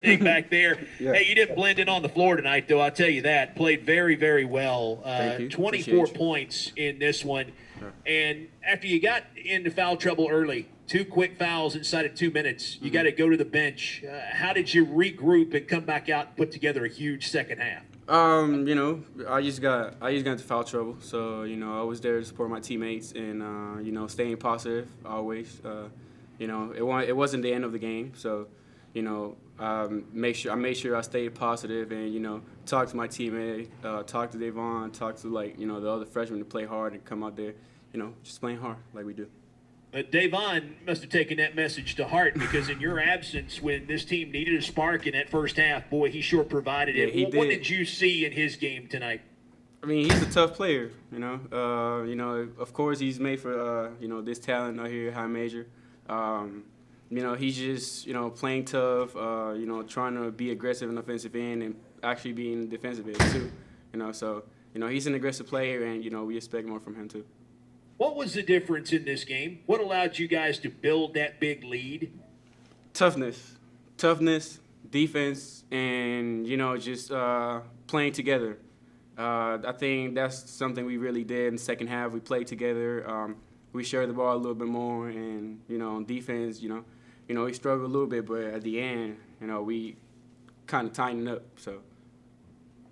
thing back there. Yeah. Hey, you didn't blend in on the floor tonight, though. I'll tell you that. Played very, very well. Thank you. 24 Appreciate you. points in this one. Yeah. And after you got into foul trouble early, 2 quick fouls inside of 2 minutes, you got to go to the bench. How did you regroup and come back out and put together a huge second half? I just got into foul trouble, so I was there to support my teammates and staying positive always. It wasn't the end of the game, so I made sure I stayed positive and talk to my teammate, talk to Davon, talk to the other freshmen to play hard and come out there, just playing hard like we do. Davon must have taken that message to heart because in your absence, when this team needed a spark in that first half, boy, he sure provided it. He What did. did you see in his game tonight? I mean, he's a tough player, Of course, he's made for this talent out here, high major. He's just playing tough. Trying to be aggressive in offensive end and actually being defensive end too. He's an aggressive player, and we expect more from him too. What was the difference in this game? What allowed you guys to build that big lead? Toughness, defense, and just playing together. I think that's something we really did in the second half. We played together. We shared the ball a little bit more, and on defense, we struggled a little bit, but at the end, we kind of tightened up. So.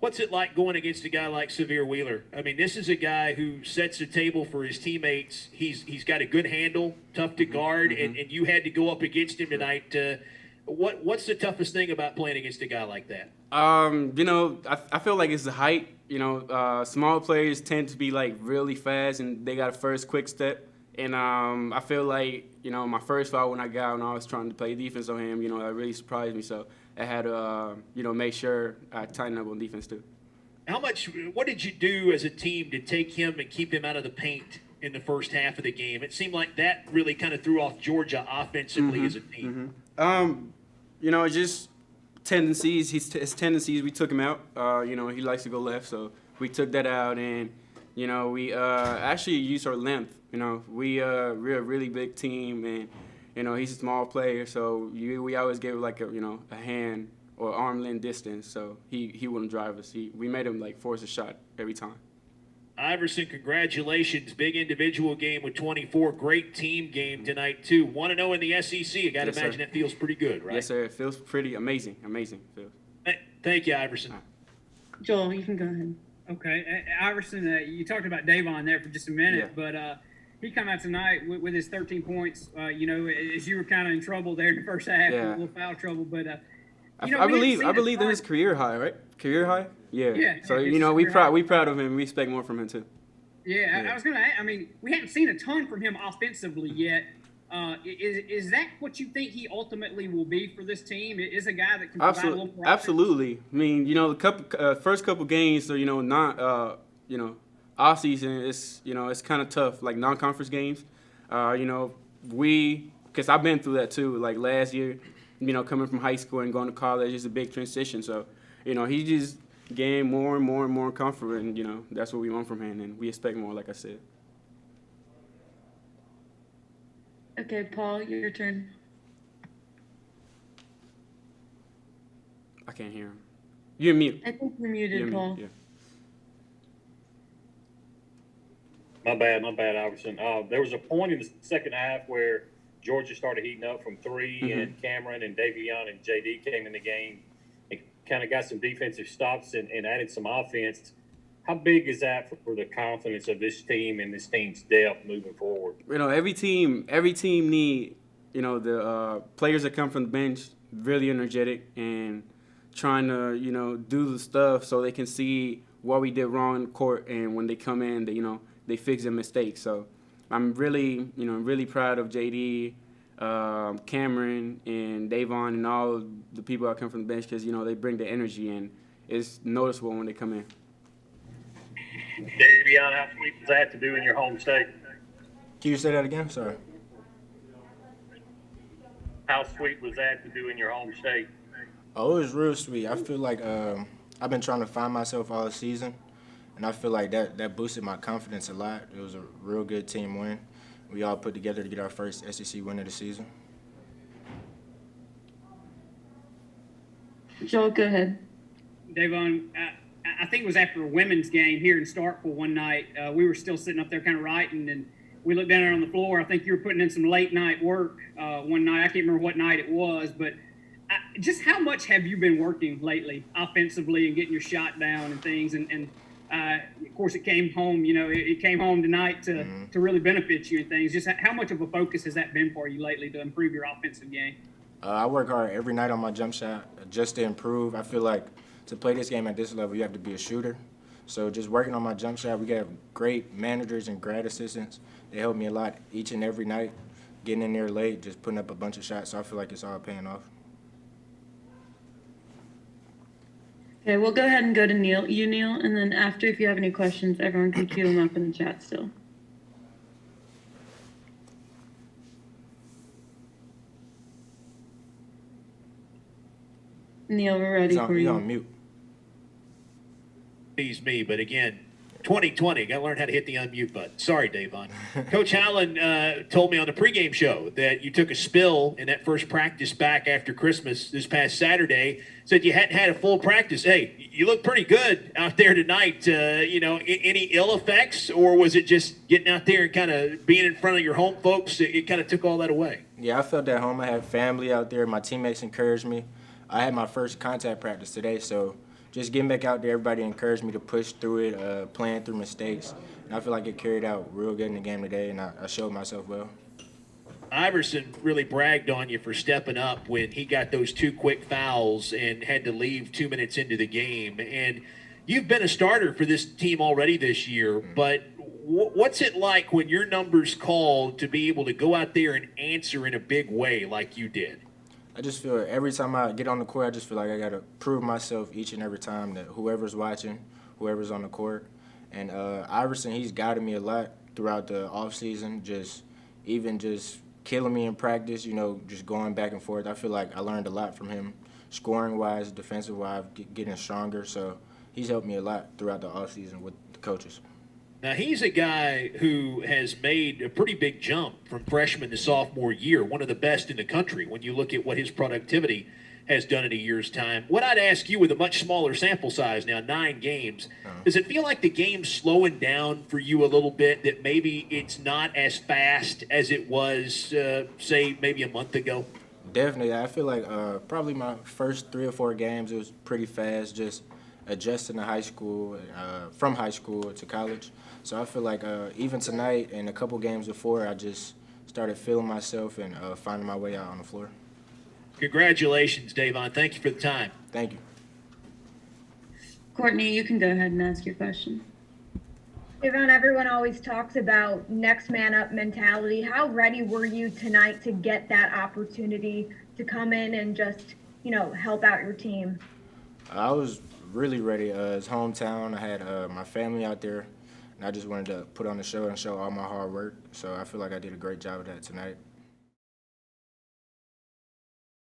What's it like going against a guy like Severe Wheeler? I mean, this is a guy who sets the table for his teammates. He's got a good handle, tough to guard, and you had to go up against him tonight. What's the toughest thing about playing against a guy like that? I feel like it's the height. Small players tend to be really fast, and they got a first quick step. And I feel like my first foul when I was trying to play defense on him, that really surprised me. So I had to make sure I tighten up on defense too. What did you do as a team to take him and keep him out of the paint in the first half of the game? It seemed like that really kind of threw off Georgia offensively as a team. Just tendencies. His tendencies. We took him out. He likes to go left, so we took that out, and we actually used our length. We're a really big team, and he's a small player, so we always give a hand or arm length distance, so he wouldn't drive us. We made him force a shot every time. Iverson, congratulations. Big individual game with 24. Great team game tonight, too. 1-0 in the SEC. I got to imagine that feels pretty good, right? Yes, sir. It feels pretty amazing. Phil. Thank you, Iverson. Joel, you can go ahead. Okay. Iverson, you talked about Davon there for just a minute, Yeah. but he come out tonight with his 13 points, as you were kind of in trouble there in the first half, Yeah. a little foul trouble. But, I believe that his career high, right? Career high? Yeah. Yeah, So, it's we career high. proud of him. We expect more from him, too. Yeah, Yeah. I was going to we haven't seen a ton from him offensively yet. Is that what you think he ultimately will be for this team? Is a guy that can provide a little more offense? Absolutely. I mean, the first couple games are, not, off season. It's kind of tough, like non-conference games. Because I've been through that too. Like last year, coming from high school and going to college is a big transition. So, he just gained more and more and more comfort, and that's what we want from him, and we expect more, like I said. Okay, Paul, your turn. I can't hear him. You're mute. I think you're muted, You're Paul. mute. My bad, Iverson. There was a point in the second half where Georgia started heating up from 3, and Cameron and Davion and JD came in the game. It kind of got some defensive stops and added some offense. How big is that for the confidence of this team and this team's depth moving forward? Every team need, the players that come from the bench really energetic and trying to, do the stuff so they can see what we did wrong in the court, and when they come in, they fix their mistakes. So I'm really, really proud of JD, Cameron, and Davon, and all the people that come from the bench because, they bring the energy, and it's noticeable when they come in. Davion, how sweet was that to do in your home state? Can you say that again? Sorry. How sweet was that to do in your home state? Oh, it was real sweet. I feel like I've been trying to find myself all season, and I feel like that boosted my confidence a lot. It was a real good team win. We all put together to get our first SEC win of the season. Joel, go ahead. Davon, I think it was after a women's game here in Starkville one night. We were still sitting up there kind of writing, and we looked down there on the floor. I think you were putting in some late night work one night. I can't remember what night it was, but just how much have you been working lately offensively and getting your shot down and things? And of course, it came home. You know, it came home tonight to really benefit you and things. Just how much of a focus has that been for you lately to improve your offensive game? I work hard every night on my jump shot just to improve. I feel like to play this game at this level, you have to be a shooter. So just working on my jump shot, we got great managers and grad assistants. They help me a lot each and every night, getting in there late, just putting up a bunch of shots. So I feel like it's all paying off. Okay, we'll go ahead and go to Neil. You, Neil, and then after, if you have any questions, everyone can queue them up in the chat still. Neil, we're ready for He's you. on mute. He's me, but again, 2020, got to learn how to hit the unmute button. Sorry, Davon. Coach Allen told me on the pregame show that you took a spill in that first practice back after Christmas this past Saturday. Said you hadn't had a full practice. Hey, you look pretty good out there tonight. You know, any ill effects, or was it just getting out there and kind of being in front of your home folks? It kind of took all that away. Yeah, I felt at home. I had family out there. My teammates encouraged me. I had my first contact practice today, so just getting back out there, everybody encouraged me to push through it, playing through mistakes. And I feel like it carried out real good in the game today, and I showed myself well. Iverson really bragged on you for stepping up when he got those 2 quick fouls and had to leave 2 minutes into the game. And you've been a starter for this team already this year, but what's it like when your number's called to be able to go out there and answer in a big way like you did? I just feel every time I get on the court, I just feel like I got to prove myself each and every time that whoever's watching, whoever's on the court. And Iverson, he's guided me a lot throughout the offseason, just killing me in practice, you know, just going back and forth. I feel like I learned a lot from him, scoring-wise, defensive-wise, getting stronger. So he's helped me a lot throughout the offseason with the coaches. Now, he's a guy who has made a pretty big jump from freshman to sophomore year, one of the best in the country when you look at what his productivity has done in a year's time. What I'd ask you with a much smaller sample size now, 9 games, does it feel like the game's slowing down for you a little bit, that maybe it's not as fast as it was, say, maybe a month ago? Definitely. I feel like probably my first 3 or 4 games, it was pretty fast, just adjusting to high school, from high school to college. So I feel like even tonight and a couple games before, I just started feeling myself and finding my way out on the floor. Congratulations, Davon. Thank you for the time. Thank you. Courtney, you can go ahead and ask your question. Davon, everyone always talks about next man up mentality. How ready were you tonight to get that opportunity to come in and just, you know, help out your team? I was really ready. It's hometown. I had my family out there, and I just wanted to put on the show and show all my hard work. So I feel like I did a great job of that tonight.